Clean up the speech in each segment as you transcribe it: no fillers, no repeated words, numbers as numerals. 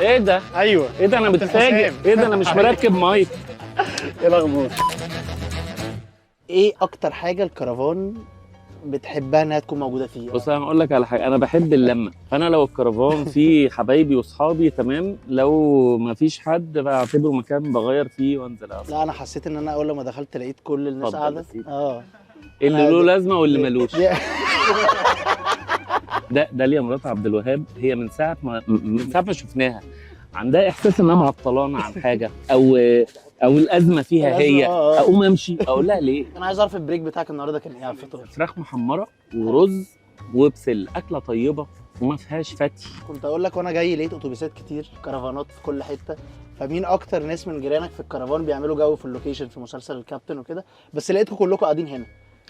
ايه ده؟ ايوه ايه ده انا متفاجئ، ايه ده انا مش مركب مايك. ايه الاخبار؟ ايه اكتر حاجه الكرفان بتحبها انها تكون موجوده فيه؟ بص انا هقول لك على حاجه، انا بحب اللمه، فانا لو الكرفان فيه حبايبي واصحابي تمام، لو ما فيش حد بعتبره مكان بغير فيه وانزل اقعد. لا انا حسيت ان انا اول لما دخلت لقيت كل الناس اتفضل قاعده. يا سيدي. اللي أنا له دي- لازمه واللي دي- ملوش. دي- ده ليا مرات عبد الوهاب، هي من ساعه ما شفناها عندها احساس انها معطلانه عن حاجه، او الازمه فيها هي، اقوم امشي اقول لها ليه. انا عايز اعرف البريك بتاعك النهارده كان ايه على الفطار؟ فراخ محمره ورز وبسله، اكله طيبه وما فيهاش فتي. كنت اقول لك وانا جاي لقيت اتوبيسات كتير، كرفانات في كل حته، فمين اكتر ناس من جيرانك في الكرفان بيعملوا جو في اللوكيشن في مسلسل الكابتن وكده، بس لقيتكم كلكم قاعدين هنا،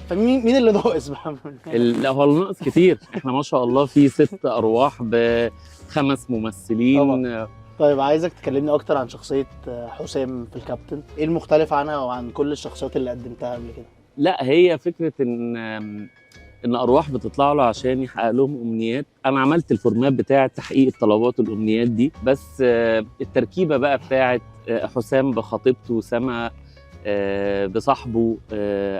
فمين اللي ناقص بقى؟ لا هو الناقص كتير، احنا ما شاء الله في 6 ارواح ب5 ممثلين طبعا. طيب عايزك تكلمني اكتر عن شخصيه حسام في الكابتن، ايه المختلف عنها وعن كل الشخصيات اللي قدمتها قبل كده؟ لا هي فكره ان ارواح بتطلع له عشان يحقق لهم امنيات. انا عملت الفورمات بتاعه تحقيق الطلبات والامنيات دي، بس التركيبه بقى بتاعه حسام بخطيبته سما، بصاحبه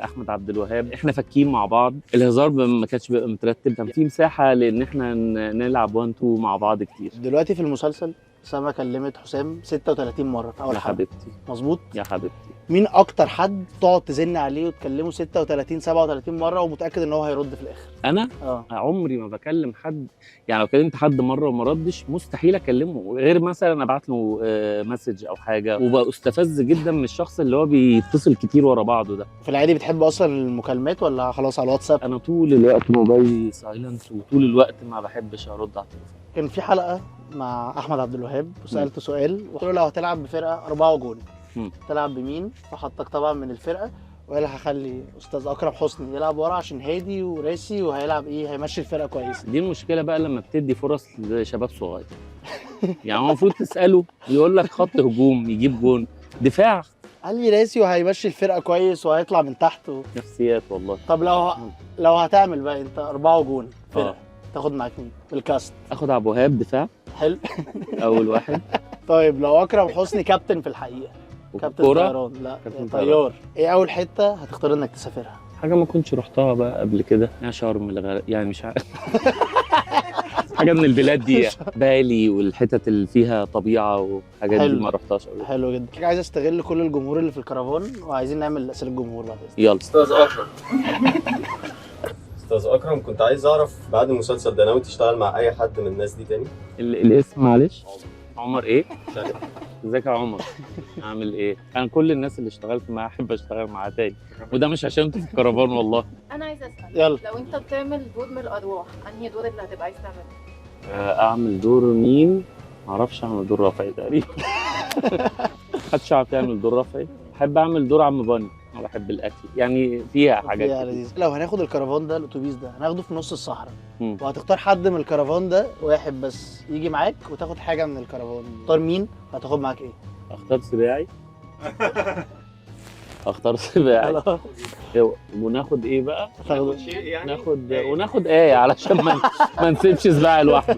احمد عبد الوهاب، احنا فاكين مع بعض، الهزار ما كانش بيبقى مترتب، كان في مساحه لان احنا نلعب 1 2 مع بعض كتير. دلوقتي في المسلسل سما كلمت حسام 36 مره في اول يا حلقه. حبيبتي مظبوط؟ يا حبيبتي. مين اكتر حد تقعد تزن عليه وتكلمه 36 37 مره ومتاكد ان هو هيرد في الاخر؟ انا اه عمري ما بكلم حد، يعني لو كلمت حد مره وما ردش مستحيل اكلمه، غير مثلا ابعت له مسج او حاجه، وبستفز جدا من الشخص اللي هو بيتصل كتير ورا بعضه ده. في العادي بتحب اصلا المكالمات ولا خلاص على الواتساب؟ انا طول الوقت موبايلي سايلنت، وطول الوقت ما بحبش ارد على التليفون. كان في حلقه مع احمد عبد الوهاب وسالته سؤال وقلت له لو هتلعب بفرقه 4 جون تلعب بمين؟ فحطك طبعا من الفرقه وقال هخلي استاذ اكرم حسني يلعب ورا عشان هادي وراسي وهيلعب ايه، هيمشي الفرقه كويس. دي المشكله بقى لما بتدي فرص لشباب صغير. يعني هو المفروض تساله يقول لك خط هجوم يجيب جون، دفاع قال لي راسي وهيمشي الفرقه كويس وهيطلع من تحت نفسيات والله. طب لو هتعمل بقى انت 4 جون فرقه تاخد معاك مين بالكاست؟ اخد عبد الوهاب دفاع حلو. اول واحد. طيب لو اكرم حسني كابتن في الحقيقه، كابتن طيران، لا طيار، ايه اول حته هتختار انك تسافرها؟ حاجه ما كنتش رحتها بقى قبل كده، يعني شرم يعني مش عارف. حاجه من البلاد دي، بالي والحتت اللي فيها طبيعه والحاجات دي ما رحتهاش قبل. حلو جدا. عايز استغل كل الجمهور اللي في الكرفان وعايزين نعمل اسئله الجمهور بعد اذنك. يلا. استاذ اكرم. استاذ اكرم، كنت عايز اعرف بعد المسلسل ده ناوي تشتغل مع اي حد من الناس دي تاني؟ الاسم معلش. عمر ايه؟ ازيك يا عمر؟ عامل ايه؟ انا كل الناس اللي اشتغلت معاها احب اشتغل معاها تاني، وده مش عشان انتوا في الكرفان والله. انا عايزه اسال، يلا. لو انت بتعمل دور من الارواح انهي دور اللي هتبقى عايز تعمله؟ اعمل دور مين؟ معرفش اعمل دور رافعي تقريبا. محدش يعرف يعمل دور رافعي. بحب اعمل دور عم بني، انا بحب الاكل، يعني فيها حاجات لذيذه. لو هناخد الكرفان ده، الاتوبيس ده هناخده في نص الصحراء وهتختار حد من الكرفان ده واحد بس يجي معاك وتاخد حاجه من الكرفان، تختار مين وهتاخد معاك ايه؟ اختار سباعي. اختار سباعي. وناخد ايه بقى؟ ناخد ايه علشان ما نسيبش سباعي لوحده.